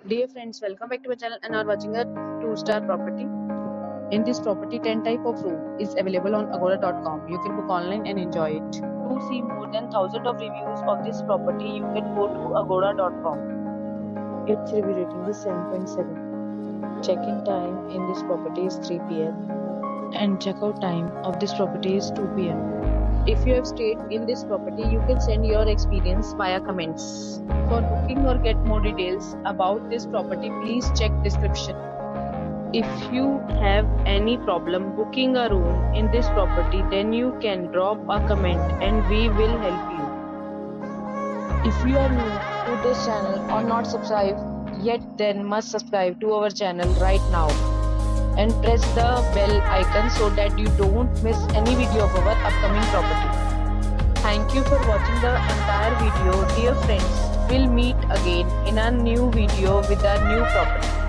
Dear friends, welcome back to my channel and are watching a 2-star property. In this property, 10 type of room is available on agoda.com. You can book online and enjoy it. To see more than 1000 of reviews of this property, you can go to agoda.com. Its review rating is 7.7. Check-in time in this property is 3 p.m. and check-out time of this property is 2 p.m. If you have stayed in this property, you can send your experience via comments. For booking or get more details about this property, please check description. If you have any problem booking a room in this property, then you can drop a comment and we will help you. If you are new to this channel or not subscribed yet, then must subscribe to our channel right now and press the bell icon so that you don't miss any video of our upcoming property. Thank you for watching the entire video. Dear friends, we'll meet again in a new video with a new property.